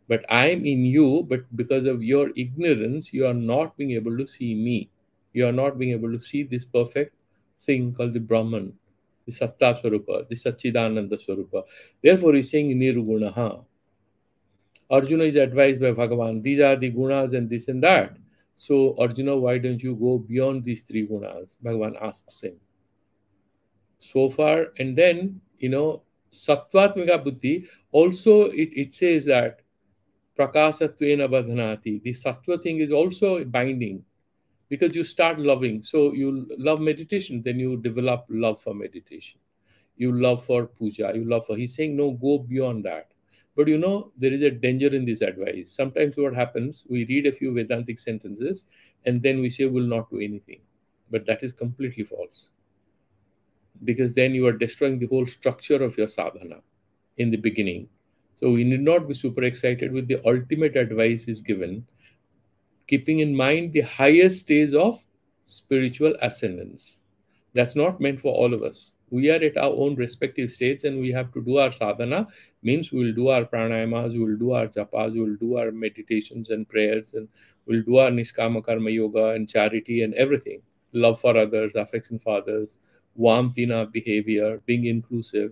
But I am in you, but because of your ignorance, you are not being able to see me. You are not being able to see this perfect thing called the Brahman, the Satta Swarupa, the Satchidananda Swarupa. Therefore, he's saying Nirgunaha. Arjuna is advised by Bhagavan, these are the gunas and this and that. So, Arjuna, why don't you go beyond these 3 gunas? Bhagavan asks him. So far, and then, Sattvatmika Buddhi, also it says that Prakasatvena Badhanati. The Sattva thing is also binding because you start loving. So you love meditation, then you develop love for meditation. You love for puja, he's saying, no, go beyond that. But there is a danger in this advice. Sometimes what happens, we read a few Vedantic sentences and then we say we'll not do anything. But that is completely false. Because then you are destroying the whole structure of your sadhana in the beginning. So we need not be super excited with the ultimate advice is given, keeping in mind the highest stage of spiritual ascendance. That's not meant for all of us. We are at our own respective states and we have to do our sadhana, means we will do our pranayamas, we will do our japas, we will do our meditations and prayers, and we'll do our niskama karma yoga and charity and everything. Love for others, affection for others, warmth in our behavior, being inclusive,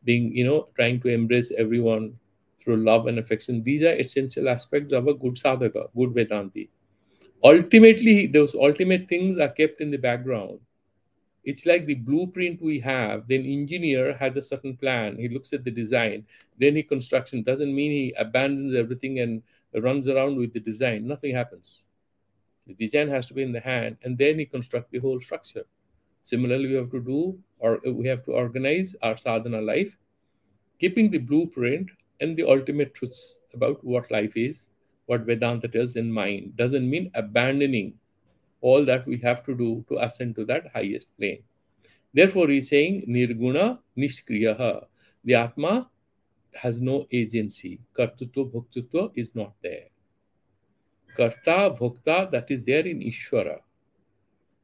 being, trying to embrace everyone through love and affection. These are essential aspects of a good sadhaka, good Vedanti. Ultimately, those ultimate things are kept in the background. It's like the blueprint we have. Then engineer has a certain plan. He looks at the design. Then he construction. Doesn't mean he abandons everything and runs around with the design. Nothing happens. The design has to be in the hand, and then he construct the whole structure. Similarly, we have to do, or we have to organize our sadhana life, keeping the blueprint and the ultimate truths about what life is, what Vedanta tells in mind. Doesn't mean abandoning all that we have to do to ascend to that highest plane. Therefore, he's saying nirguna nishkriyaha. The Atma has no agency. Kartutva bhoktutva is not there. Karta bhokta, that is there in Ishvara.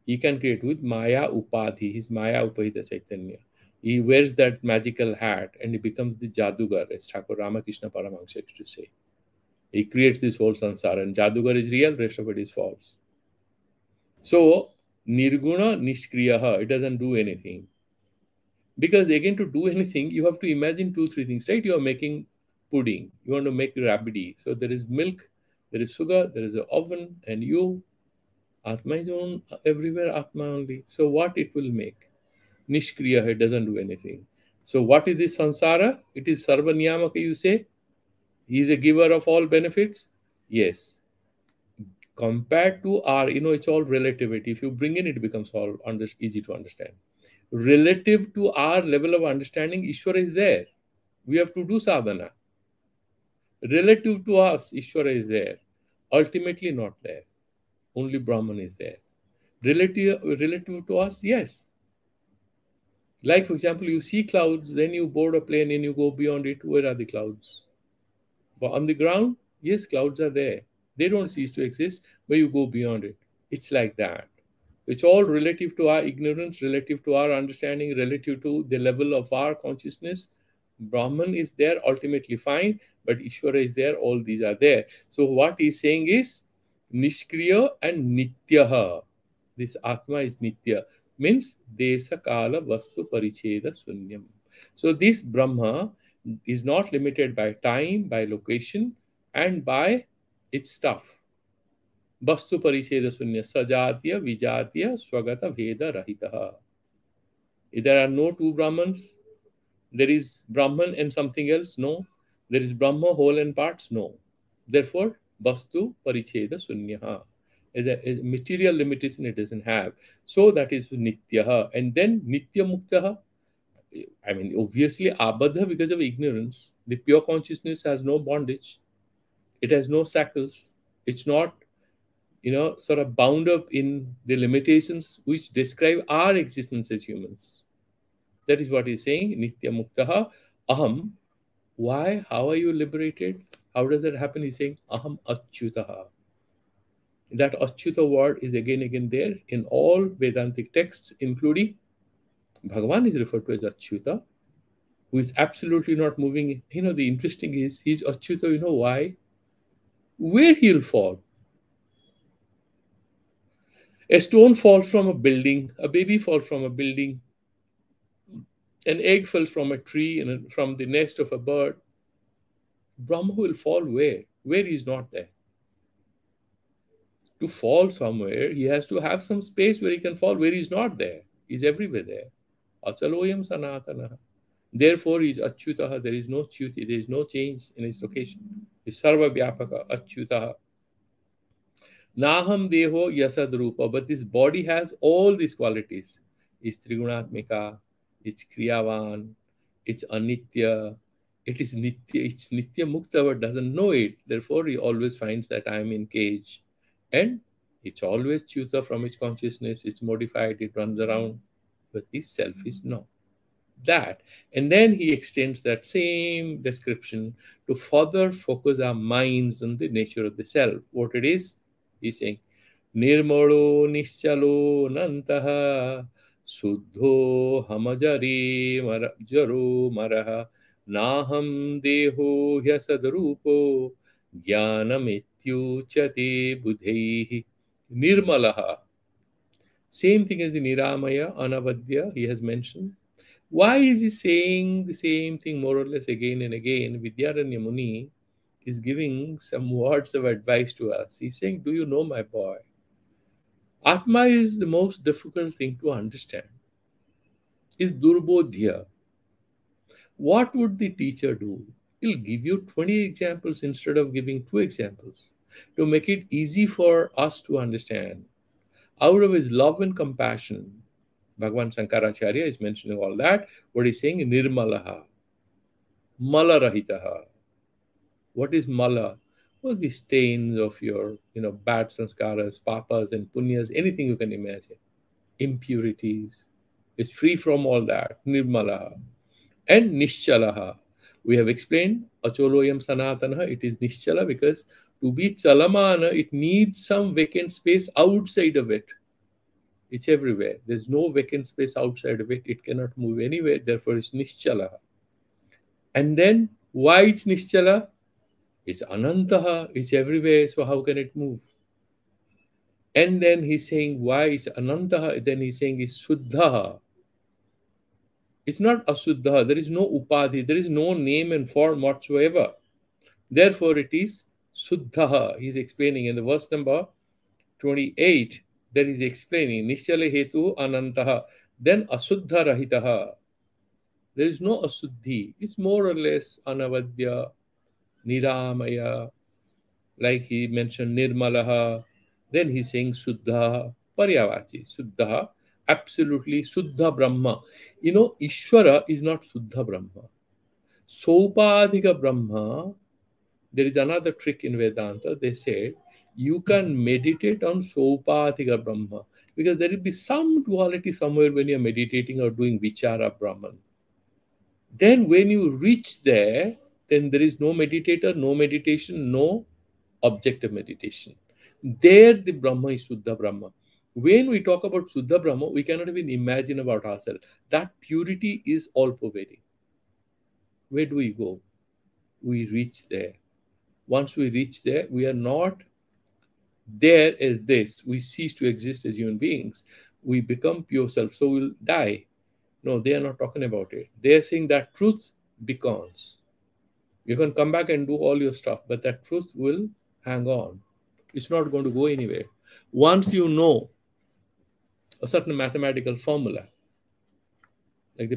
He can create with Maya Upadhi, his Maya Upahita Chaitanya. He wears that magical hat and he becomes the Jadugar, as Thakur Ramakrishna Paramahansa used to say. He creates this whole sansara, and Jadugar is real, rest of it is false. So, Nirguna Nishkriyaha, it doesn't do anything. Because again, to do anything, you have to imagine 2, 3 things, right? You are making pudding, you want to make rabidi. So, there is milk, there is sugar, there is an oven, and you. Atma is on everywhere, Atma only. So, what it will make? Nishkriya, it doesn't do anything. So, what is this sansara? It is Sarvanyamaka, you say? He is a giver of all benefits? Yes. Compared to our, it's all relativity. If you bring in, it becomes all easy to understand. Relative to our level of understanding, Ishvara is there. We have to do sadhana. Relative to us, Ishvara is there. Ultimately not there. Only Brahman is there. Relative to us, yes. Like, for example, you see clouds, then you board a plane and you go beyond it. Where are the clouds? But on the ground, yes, clouds are there. They don't cease to exist, but you go beyond it. It's like that. It's all relative to our ignorance, relative to our understanding, relative to the level of our consciousness. Brahman is there, ultimately fine, but Ishvara is there, all these are there. So what he's saying is, Nishkriya and Nityaha. This Atma is Nitya, means Desa Kala Vastu Paricheda Sunyam. So this Brahma is not limited by time, by location, and by its stuff. Vastu Paricheda Sunya Sajatya Vijatya Swagata Veda Rahitaha. There are no two Brahmans. There is Brahman and something else? No. There is Brahma, whole and parts? No. Therefore, Vastu Paricheda Sunyaha. As a material limitation it doesn't have. So that is Nityaha. And then Nitya Muktaha. I mean, obviously, Abadha because of ignorance. The pure consciousness has no bondage. It has no shackles. It's not, sort of bound up in the limitations which describe our existence as humans. That is what he's saying. Nitya Muktaha. Aham. Why? How are you liberated? How does that happen? He's saying Aham Achyutaha. That Achyuta word is again there in all Vedantic texts, including Bhagavan is referred to as Achyuta, who is absolutely not moving. The interesting is he's Achyuta, why? Where he'll fall. A stone falls from a building, a baby falls from a building, an egg falls from a tree and from the nest of a bird. Brahma will fall where? Where he is not there. To fall somewhere, he has to have some space where he can fall, where he's not there. He's everywhere there. Achaloyam sanatana. Therefore, he's achyutaha. There is no chuti. There is no change in his location. He's sarva vyapaka, achyutaha. Naham deho yasad rupa. But this body has all these qualities. It's trigunatmika, it's kriyavan, it's anitya, it is nitya, it's nitya mukta, but doesn't know it. Therefore, he always finds that I am in cage. And it's always chuta from its consciousness, it's modified, it runs around, but the self is not that. And then he extends that same description to further focus our minds on the nature of the self. What it is, he's saying, Nirmalo Nischalo Nantaha Suddho Hamajari Jaro Maraha Naham Deho Hyasadrupo Jnanamityuchate Budhehi Nirmalaha. Same thing as the Niramaya, Anavadya, he has mentioned. Why is he saying the same thing more or less again and again? Vidyaranya Muni is giving some words of advice to us. He's saying, do you know, my boy? Atma is the most difficult thing to understand. Is Durbodhya. What would the teacher do? He'll give you 20 examples instead of giving 2 examples to make it easy for us to understand. Out of his love and compassion, Bhagavan Sankaracharya is mentioning all that. What he's saying, Nirmalaha, Malarahitaha. What is Mala? Well, the stains of your, bad sanskaras, papas and punyas, anything you can imagine. Impurities. Is free from all that. Nirmalaha. And Nishchalaha. We have explained Acholoyam Sanatana, it is Nischala because to be Chalamana, it needs some vacant space outside of it. It's everywhere. There's no vacant space outside of it. It cannot move anywhere. Therefore, it's Nischala. And then, why it's Nischala? It's Anantaha. It's everywhere. So how can it move? And then he's saying, why is Anantaha? Then he's saying, it's Suddhaha. It's not Asuddha. There is no upadhi. There is no name and form whatsoever. Therefore, it is Suddhaha. He's explaining in the verse number 28. That is explaining Nishchala Hetu Anantaha. Then Asuddha Rahitaha. There is no Asuddhi. It's more or less Anavadya, Niramaya. Like he mentioned Nirmalaha. Then he's saying Suddha, Paryavachi, Suddha. Absolutely Suddha Brahma. Ishvara is not Suddha Brahma. Sopadhika Brahma, there is another trick in Vedanta. They said you can meditate on Sopadhika Brahma because there will be some duality somewhere when you're meditating or doing Vichara Brahman. Then when you reach there, then there is no meditator, no meditation, no object of meditation. There the Brahma is Suddha Brahma. When we talk about Suddha Brahma, we cannot even imagine about ourselves. That purity is all-pervading. Where do we go? We reach there. Once we reach there, we are not there as this. We cease to exist as human beings. We become pure self, so we'll die. No, they are not talking about it. They are saying that truth becomes. You can come back and do all your stuff, but that truth will hang on. It's not going to go anywhere. Once you know a certain mathematical formula, like the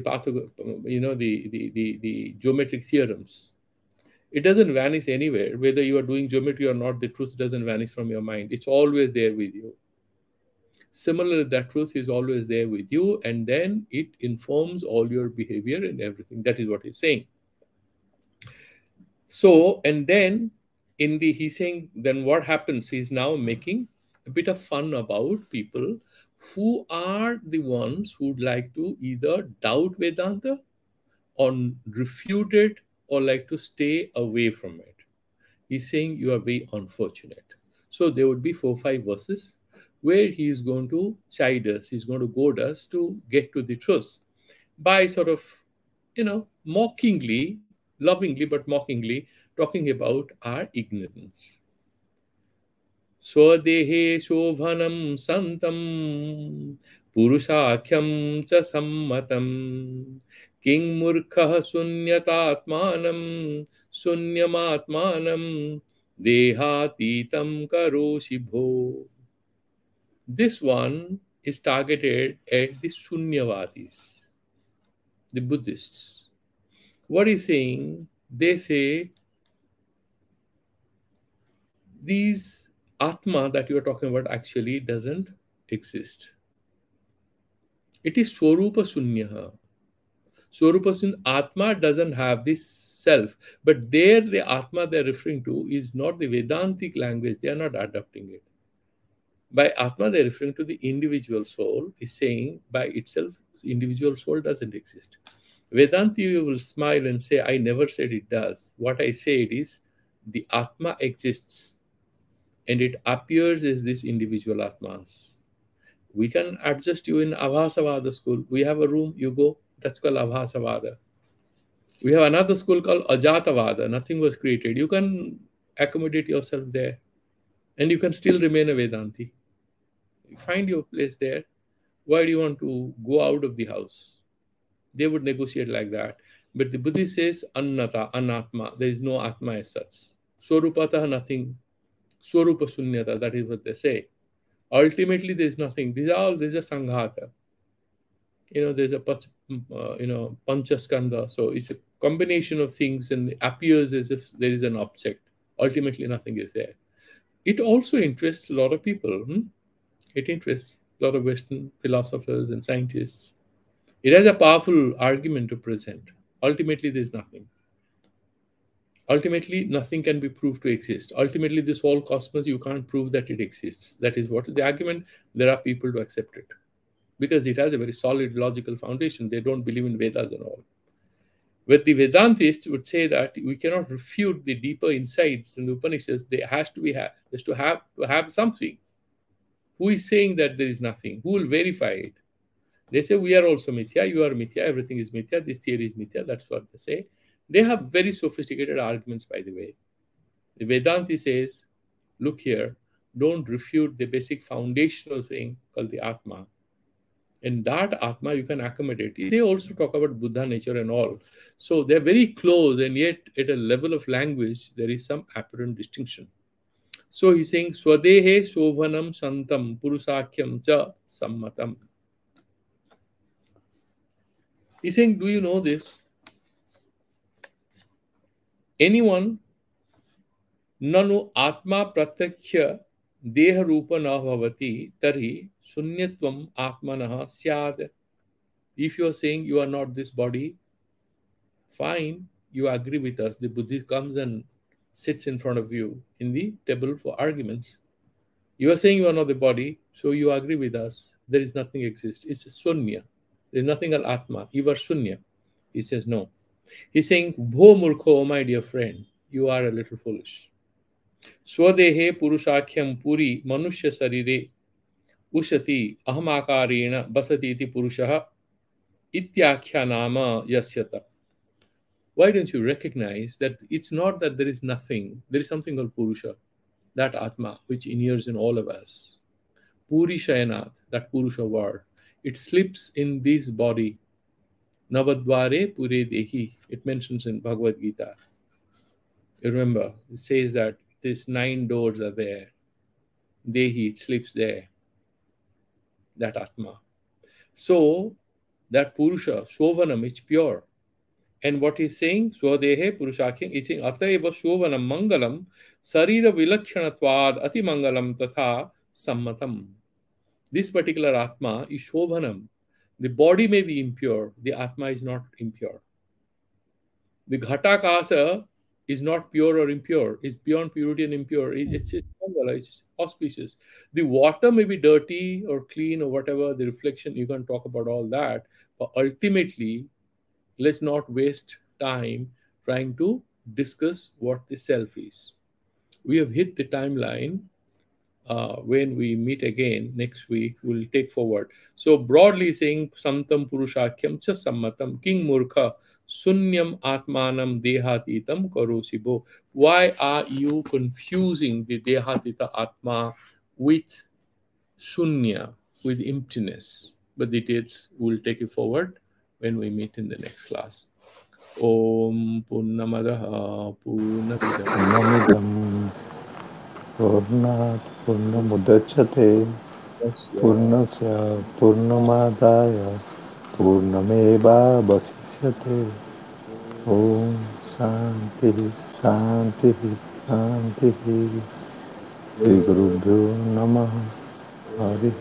the geometric theorems, it doesn't vanish anywhere. Whether you are doing geometry or not, the truth doesn't vanish from your mind. It's always there with you. Similarly, that truth is always there with you, and then it informs all your behavior and everything. That is what he's saying. So, and then he's saying, then what happens? He's now making a bit of fun about people who are the ones who would like to either doubt Vedanta or refute it or like to stay away from it. He's saying you are very unfortunate. So there would be 4-5 verses where he is going to chide us, he's going to goad us to get to the truth by sort of, mockingly, lovingly but mockingly talking about our ignorance. Swadehe shobhanam santam purushakyam cha sammatam king murkha sunyatatmanam sunyamatmanam dehatitam karoshi bho. This one is targeted at the Sunyavadis, the Buddhists. What he's saying, they say these Atma that you are talking about actually doesn't exist. It is Swarupa Sunyaha. Swarupa Sunya, Atma doesn't have this self. But there the Atma they're referring to is not the Vedantic language. They are not adopting it. By Atma, they're referring to the individual soul, is saying by itself, individual soul doesn't exist. Vedanti will smile and say, I never said it does. What I said is the Atma exists and it appears as this individual Atmas. We can adjust you in Abhasavada school. We have a room, you go, that's called Abhasavada. We have another school called Ajatavada. Nothing was created. You can accommodate yourself there and you can still remain a Vedanti. Find your place there. Why do you want to go out of the house? They would negotiate like that. But the Buddhist says Annata, Anatma. There is no Atma as such. Swarupatah nothing. Swarupa Sunyata, that is what they say. Ultimately, there is nothing. These are all, there's a Sanghata. There's a Panchaskanda. So it's a combination of things and it appears as if there is an object. Ultimately, nothing is there. It also interests a lot of people. It interests a lot of Western philosophers and scientists. It has a powerful argument to present. Ultimately, there's nothing. Ultimately, nothing can be proved to exist. Ultimately, this whole cosmos, you can't prove that it exists. That is what the argument. There are people to accept it because it has a very solid logical foundation. They don't believe in Vedas and all. But the Vedantists would say that we cannot refute the deeper insights in the Upanishads. There has to be just to have something. Who is saying that there is nothing? Who will verify it? They say we are also mithya, you are mithya, everything is mithya, this theory is mithya. That's what they say. They have very sophisticated arguments, by the way. The Vedanti says, look here, don't refute the basic foundational thing called the Atma. And that Atma you can accommodate. They also talk about Buddha nature and all. So they're very close, and yet at a level of language, there is some apparent distinction. So he's saying, Swadehe Shovanam Santam Purusakyam Cha Sammatam. He's saying, do you know this? Anyone nanu atma pratyakya deha rupa na bhavati tarhi sunyatvam atmanaha syad. If you are saying you are not this body, fine, you agree with us. The Buddhist comes and sits in front of you in the table for arguments. You are saying you are not the body, so you agree with us. There is nothing exists. It's sunya. There is nothing called atma. You are sunya. He says no. He's saying, Bho Murkho, my dear friend, you are a little foolish. Swadehe Purushakyam Puri Manushya Sarire Ushati Ahamakarena Basati iti Purushaha Ityakhya Nama Yasyata. Why don't you recognize that it's not that there is nothing, there is something called Purusha, that Atma, which inheres in all of us. Puri Shayanat, that Purusha word, it slips in this body. Navadvare Pure Dehi, it mentions in Bhagavad Gita. You remember, it says that these 9 doors are there. Dehi, it sleeps there. That Atma. So, that Purusha, Shovanam, it's pure. And what he's saying, Swadehe Purushakyam, he's saying, Ataiva Shovanam Mangalam, Sarira Vilakshanatvad Ati Mangalam Tatha Sammatam. This particular Atma is Shovanam. The body may be impure, the Atma is not impure. The Ghatakasa is not pure or impure. It's beyond purity and impure. It's mangala, it's auspicious. The water may be dirty or clean or whatever, the reflection, you can talk about all that. But ultimately, let's not waste time trying to discuss what the self is. We have hit the timeline. When we meet again next week, we'll take forward. So broadly saying, Santam Purushakyam cha Sammatam King Murkha Sunyam Atmanam Dehatitam Karosibo. Why are you confusing the Dehatita Atma with Sunya, with emptiness? But details we'll take it forward when we meet in the next class. Om Purnamadaha Purnamidam Purnat Purnamudachyate Purnasya Purnamadaya Purnameva Vasishyate. Om Shanti Shanti Shanti. Shri Gurubhyo Namaha. Hari